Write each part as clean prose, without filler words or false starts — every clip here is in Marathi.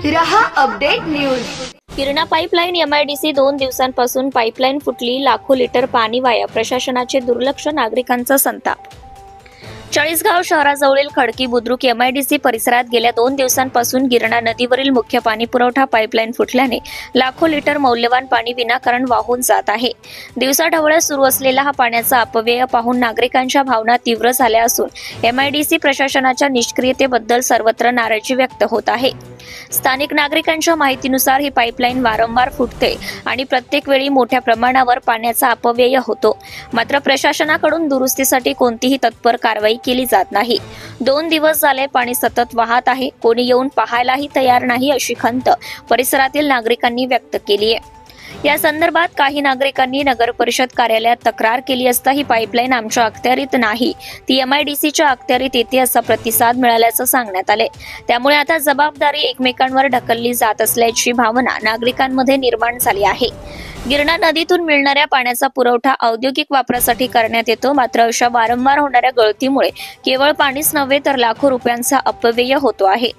रहा update news. Girna pipeline MIDC 2 दिवसांपासून पाईपलाईन फुटली, लाखो लिटर पाणी वाया, प्रशासनाचे दुर्लक्ष, नागरिकांचा संताप। चाळीसगाव शहराजवळील खडकी बुद्रुक MIDC परिसरात गेल्या 2 दिवसांपासून गिरणा नदीवरील मुख्य पाणी पुरवठा पाईपलाईन फुटल्याने लाखो लिटर मौल्यवान पाणी विनाकारण वाहून जात आहे। दिवसाढवळ्या सुरू असलेला हा पाण्याचा अपव्यय पाहून नागरिकांच्या भावना तीव्र झाल्या असून MIDC प्रशासनाच्या निष्क्रियतेबद्दल सर्वत्र नाराजी व्यक्त होत आहे। स्थानिक नागरिकांच्या माहितीनुसार ही पाईपलाईन वारंवार फुटते आणि प्रत्येक वेळी मोठ्या प्रमाणावर पाण्याचा अपव्यय होतो, मात्र प्रशासनाकडून दुरुस्तीसाठी कोणतीही तत्पर कारवाई केली जात नाही। 2 दिवस झाले पाणी सतत वाहत आहे, कोणी येऊन पाहायलाही तयार नाही अशी खंत परिसरातील नागरिकांनी व्यक्त केली आहे। या संदर्भात काही नागरिकांनी नगर परिषद कार्यालयात तक्रार केली असता ही पाईपलाईन आमच्या अखत्यारीत नाही, ती MIDCच्या अखत्यारीत येते असा प्रतिसाद मिळाल्याचं सांगण्यात आले। त्यामुळे आता जबाबदारी एकमेकांवर ढकलली जात असल्याची भावना नागरिकांमध्ये निर्माण झाली आहे। गिरणा नदीतून मिळणाऱ्या पाण्याचा पुरवठा औद्योगिक वापरासाठी करण्यात येतो, मात्र अशा वारंवार होणाऱ्या गळतीमुळे केवळ पाणीच नव्हे तर लाखो रुपयांचा अपव्यय होतो आहे।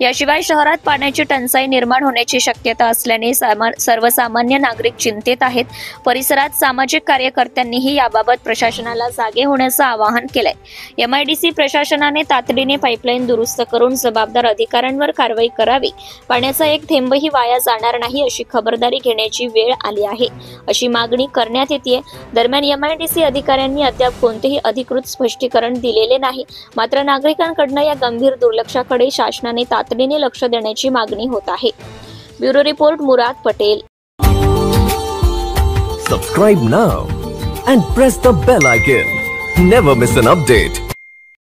याशिवाय शहरात पाण्याची टंचाई निर्माण होण्याची शक्यता असल्याने सर्वसामान्य नागरिक चिंतेत आहेत। परिसरात सामाजिक कार्यकर्त्यांनीही याबाबत प्रशासनाला जागे होण्याचं आवाहन केलंय। MIDC प्रशासनाने तातडीने पाईपलाईन दुरुस्त करून जबाबदार अधिकाऱ्यांवर कारवाई करावी, पाण्याचा एक थेंबही वाया जाणार नाही अशी खबरदारी घेण्याची वेळ आली आहे अशी मागणी करण्यात येते। दरम्यान MIDC अधिकाऱ्यांनी अद्याप कोणतेही अधिकृत स्पष्टीकरण दिलेले नाही, मात्र नागरिकांकडून या गंभीर दुर्लक्षाकडे शासनाने तातडीने लक्ष देण्याची मागणी होत आहे। Bureau report Murad Patel. Subscribe now and press the bell icon. Never miss an update.